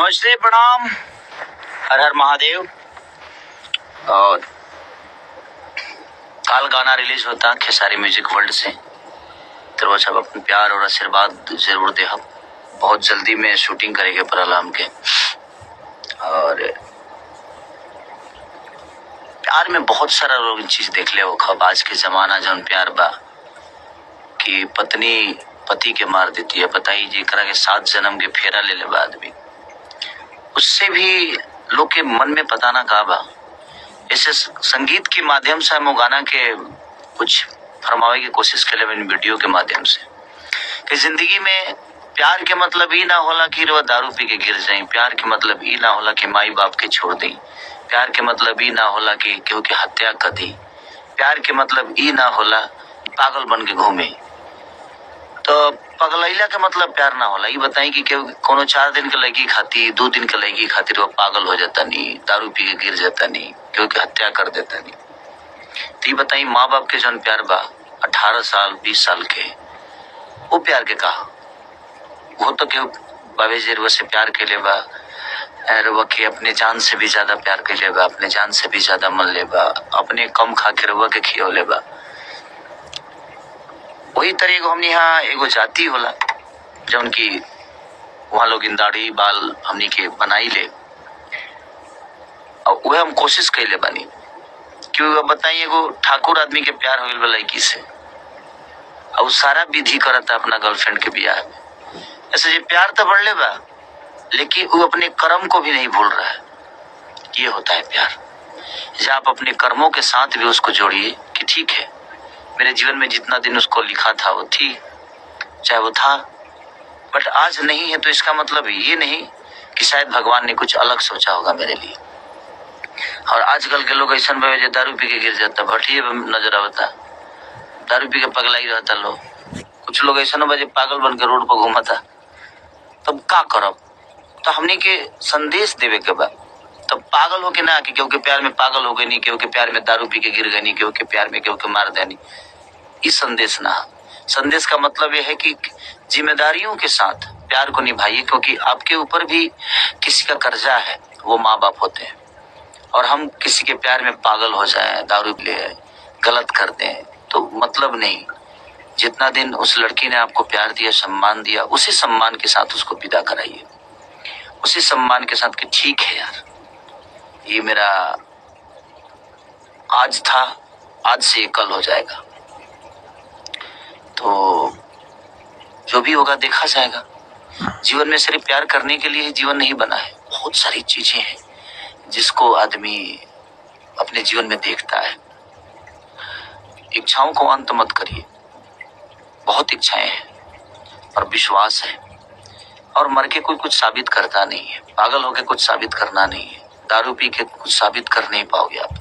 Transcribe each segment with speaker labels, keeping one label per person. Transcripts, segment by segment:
Speaker 1: नमस्ते, प्रणाम, हर हर महादेव। और काल गाना रिलीज होता खेसारी म्यूजिक वर्ल्ड से, तो सब अपन प्यार और आशीर्वाद जरूर दे। हम बहुत जल्दी में शूटिंग करेंगे प्रलाम के। और प्यार में बहुत सारा लोग चीज देख ले हो खब। आज के जमाना जौन प्यार बा कि पत्नी पति के मार देती है, बताई जी करा के 7 जन्म के फेरा ले ले बाद भी उससे भी लोग के मन में पता ना का बा। ऐसे संगीत के माध्यम से हम गाना के कुछ फरमावे की कोशिश कर ले वीडियो के माध्यम से कि जिंदगी में प्यार के मतलब ही ना होला कि वो दारू पी के गिर जाए। प्यार के मतलब ही ना होला कि माई बाप के छोड़ दी। प्यार के मतलब ही ना होला कि केहू की हत्या कर दी। प्यार के मतलब ही ना होला पागल बन के घूमे। तो पगलैला के मतलब प्यार ना होला। ये बताई कि कोनो 4 दिन के लड़की खाती 2 दिन के लड़की खातिर वो पागल हो जाता नहीं, दारू पी के गिर जाता नहीं, केहू की हत्या कर देता नहीं। तो ये बताई माँ बाप के जौन प्यार बा 18 साल 20 साल के, वो प्यार के कहा वो तो केहू बाबे जेरुआ से प्यार के ले बा, रवा के अपने जान से भी ज्यादा प्यार के ले बा, अपने जान से भी ज्यादा मन ले बा, अपने कम खा के रवा के खियो ले बा। वही तरह को हमने यहाँ एगो जाति होला जौन की वहाँ लोग दाढ़ी बाल हमनी के बनाई ले, और वह हम कोशिश कैले बानी क्यों बताइए एगो ठाकुर आदमी के प्यार हो गया लड़की से, और सारा विधि करता अपना गर्लफ्रेंड के ब्याह में। ऐसे ये प्यार तो बढ़ ले बा, लेकिन वो अपने कर्म को भी नहीं भूल रहा है। ये होता है प्यार। जब आप अपने कर्मों के साथ भी उसको जोड़िए कि ठीक है मेरे जीवन में जितना दिन उसको लिखा था वो थी, चाहे वो था, बट आज नहीं है, तो इसका मतलब ये नहीं कि शायद भगवान ने कुछ अलग सोचा होगा मेरे लिए। और आजकल के लोग ऐसा दारू पी के गिर जाता, भटिए नजर आवता, दारू पी के पगला ही रहता लोग। कुछ लोग ऐसा बजे पागल बन के रोड पर घूमता, तब का करब? तो हमने के संदेश देवे के बाद तब पागल हो के ना कि केहू के प्यार में पागल हो गए नहीं, केहू के प्यार में दारू पी के गिर गए नहीं, केहू के प्यार में केहू के मार देनी, इस संदेश ना। संदेश का मतलब यह है कि जिम्मेदारियों के साथ प्यार को निभाइए, क्योंकि आपके ऊपर भी किसी का कर्जा है, वो माँ बाप होते हैं। और हम किसी के प्यार में पागल हो जाए, दारू ले गलत कर दें तो मतलब नहीं। जितना दिन उस लड़की ने आपको प्यार दिया, सम्मान दिया, उसी सम्मान के साथ उसको विदा कराइए, उसी सम्मान के साथ कि ठीक है यार ये मेरा आज था, आज से ये कल हो जाएगा, तो जो भी होगा देखा जाएगा। जीवन में सिर्फ प्यार करने के लिए ही जीवन नहीं बना है, बहुत सारी चीजें हैं जिसको आदमी अपने जीवन में देखता है। इच्छाओं को अंत मत करिए, बहुत इच्छाएं हैं और विश्वास है, और मर के कोई कुछ साबित करता नहीं है, पागल होके कुछ साबित करना नहीं है, दारू पी के कुछ साबित कर नहीं पाओगे आप।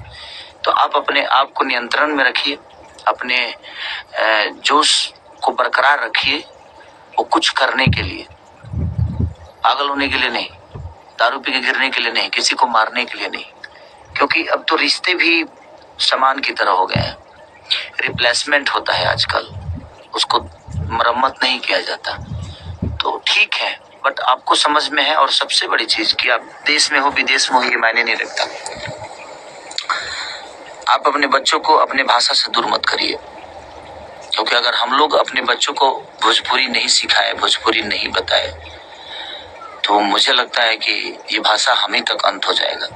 Speaker 1: तो आप अपने आप को नियंत्रण में रखिए, अपने जोश को बरकरार रखिए, वो कुछ करने के लिए, पागल होने के लिए नहीं, दारू पी के गिरने के लिए नहीं, किसी को मारने के लिए नहीं। क्योंकि अब तो रिश्ते भी सामान की तरह हो गए हैं, रिप्लेसमेंट होता है आजकल, उसको मरम्मत नहीं किया जाता। तो ठीक है, बट आपको समझ में है। और सबसे बड़ी चीज कि आप देश में हो विदेश में हो ये मायने नहीं रखता। आप अपने बच्चों को अपने भाषा से दूर मत करिए, क्योंकि अगर हम लोग अपने बच्चों को भोजपुरी नहीं सिखाए, भोजपुरी नहीं बताए, तो मुझे लगता है कि ये भाषा हम ही तक अंत हो जाएगा।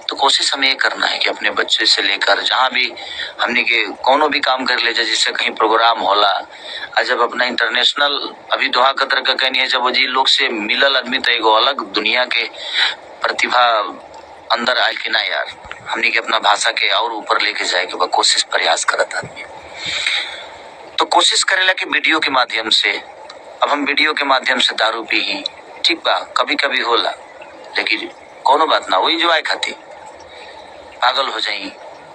Speaker 1: तो कोशिश हमें ये करना है कि अपने बच्चे से लेकर जहाँ भी हमने के कोनो भी काम कर ले जाए, जिससे कहीं प्रोग्राम होला, जब अपना इंटरनेशनल अभी दोहा कतर का कहनी है, जब वो जी लोग से मिलल आदमी तो एगो अलग दुनिया के प्रतिभा अंदर आए कि ना यार हमने के अपना भाषा के और ऊपर लेके जाए के वह कोशिश प्रयास करत आदमी। तो कोशिश करेला कि वीडियो के माध्यम से, अब हम वीडियो के माध्यम से दारू पी ही ठीक बा, कभी कभी होला, लेकिन कोनो बात ना, वो एंजॉय खाती पागल हो जाई,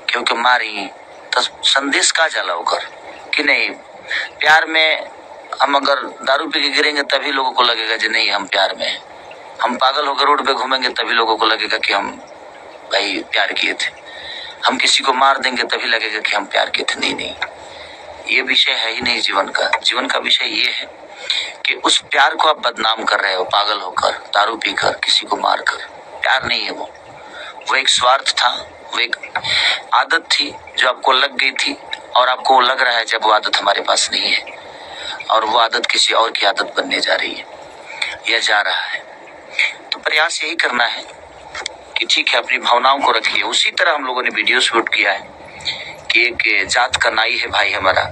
Speaker 1: क्योंकि मारी तो संदेश का जाला होकर कि नहीं। प्यार में हम अगर दारू पी के गिरेंगे तभी लोगों को लगेगा कि नहीं हम प्यार में हैं। हम पागल होकर रोड पे घूमेंगे तभी लोगों को लगेगा कि हम भाई प्यार किए थे। हम किसी को मार देंगे तभी लगेगा कि हम प्यार किए थे। नहीं, ये विषय है ही नहीं जीवन का। जीवन का विषय ये है कि उस प्यार को आप बदनाम कर रहे हो, पागल होकर, दारू पीकर, किसी को मारकर। प्यार नहीं है वो एक स्वार्थ था, वो एक आदत थी जो आपको लग गई थी, और आपको लग रहा है जब वो आदत हमारे पास नहीं है, और वो आदत किसी और की आदत बनने जा रही है या जा रहा है। तो प्रयास यही करना है कि ठीक है, अपनी भावनाओं को रखिए। उसी तरह हम लोगों ने वीडियो शूट किया है कि एक जात का नाई है भाई हमारा,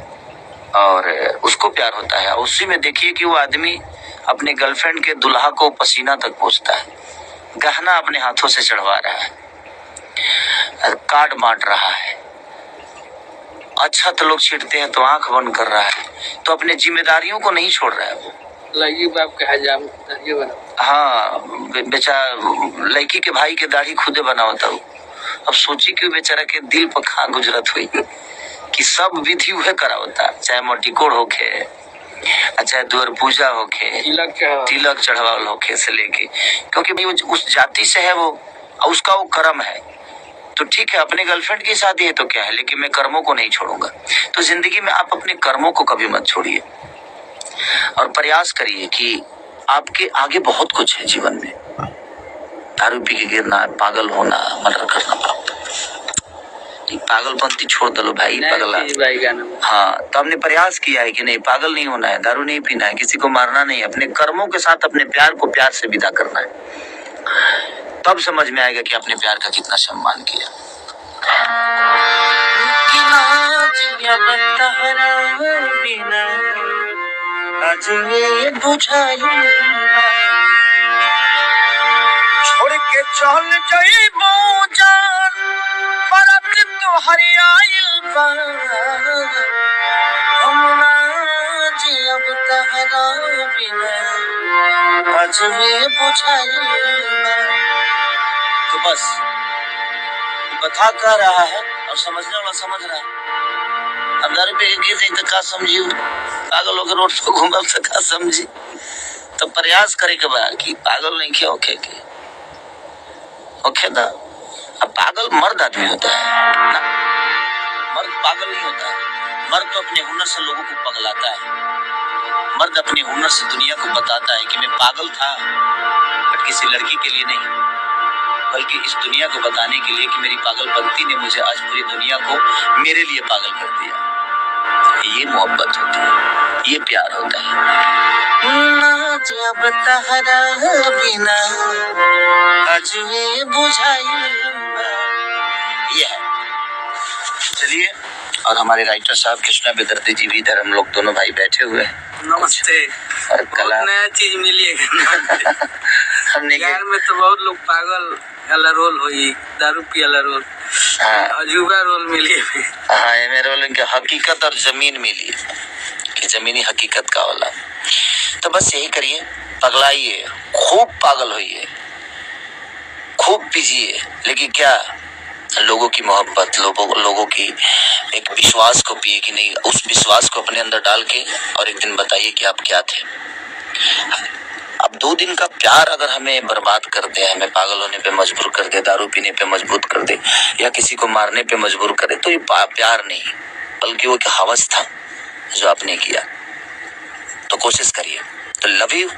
Speaker 1: और उसको प्यार होता है। उसी में देखिए कि वो आदमी अपने गर्लफ्रेंड के दुल्हा को पसीना तक पोंछता है, गहना अपने हाथों से चढ़वा रहा है, कार्ड बांट रहा है, अच्छा तो लोग छींटते हैं तो आंख बंद कर रहा है, तो अपने जिम्मेदारियों को नहीं छोड़ रहा है वो।
Speaker 2: लड़की बाप के हजाम
Speaker 1: हाँ, बेचारा लड़की के भाई के दाढ़ी खुदे बनावता हूँ। अब सोची कि बेचारा के दिल पर खा गुजरत हुई कि सब विधि वह करावता, चाहे मोटिकोड़ होखे, चाहे द्वार पूजा होखे, तिलक चढ़ावल होखे से लेके, क्योंकि भाई उस जाति से है वो, और उसका वो कर्म है। तो ठीक है, अपने गर्लफ्रेंड की शादी है तो क्या है, लेकिन मैं कर्मों को नहीं छोड़ूंगा। तो जिंदगी में आप अपने कर्मों को कभी मत छोड़िए, और प्रयास करिए कि आपके आगे बहुत कुछ है जीवन में। दारू पी के गिरना, पागल होना, मर्डर करना, पागलपंती छोड़ दो भाई, पगला। हाँ, तो हमने प्रयास किया है कि नहीं, पागल नहीं होना है, दारू नहीं पीना है, किसी को मारना नहीं है, अपने कर्मों के साथ अपने प्यार को प्यार से विदा करना है। तब समझ में आएगा कि अपने प्यार का कितना सम्मान किया। छोड़ के चल जाइबो जान, बरत तोहरी आइल बा, हम ना जियब तहरा बिना, अजबे बुझाइल बा। तो बस बता कर रहा है, और समझने वाला समझ रहा है। अब दारू पे गिर जाए तो का समझी, पागल होकर रोड पर घूमब तो का समझी। तो प्रयास करे के बा कि पागल नहीं किया ओके ना। अब पागल मर्द आदमी होता है ना, मर्द पागल नहीं होता है। मर्द तो अपने हुनर से लोगों को पगलाता है। मर्द अपने हुनर से दुनिया को बताता है कि मैं पागल था, बट किसी लड़की के लिए नहीं, बल्कि इस दुनिया को बताने के लिए कि मेरी पागलपंती ने मुझे आज पूरी दुनिया को मेरे लिए पागल कर दिया। ये मोहब्बत होती है, ये प्यार होता है। ना जब तहरा बिना अजवे बुझाई, ये है। चलिए, और हमारे राइटर साहब कृष्णा बेदर्दी जी भी इधर, हम लोग दोनों भाई बैठे हुए हैं।
Speaker 2: नमस्ते।
Speaker 1: और कला
Speaker 2: नया चीज मिली है
Speaker 1: हमने
Speaker 2: यार में तो बहुत लोग पागल वाला रोल हुई, दारू पी वाला रोल, अजूबा रोल मिली है।
Speaker 1: हाँ, ये मेरे रोल इनके हकीकत और जमीन मिली कि जमीनी हकीकत का वाला। तो बस यही करिए, पगलाइए, खूब पागल होइए, खूब पीजिए, लेकिन क्या लोगों की मोहब्बत, लोगों की एक विश्वास को पिए कि नहीं, उस विश्वास को अपने अंदर डाल के, और एक दिन बताइए कि आप क्या थे। अब 2 दिन का प्यार अगर हमें बर्बाद कर दे, हमें पागल होने पे मजबूर कर दे, दारू पीने पे मजबूर कर दे, या किसी को मारने पे मजबूर करे, तो ये प्यार नहीं, बल्कि वो एक हवस था जो आपने किया। तो कोशिश करिए। तो लव यू,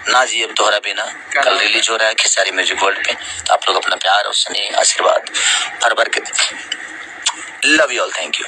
Speaker 1: ना जी अब तोहरा बिना कल रिलीज हो रहा है खेसारी म्यूजिक वर्ल्ड पे। तो आप लोग अपना प्यार और स्नेह, आशीर्वाद भर भर के, love you all, thank you.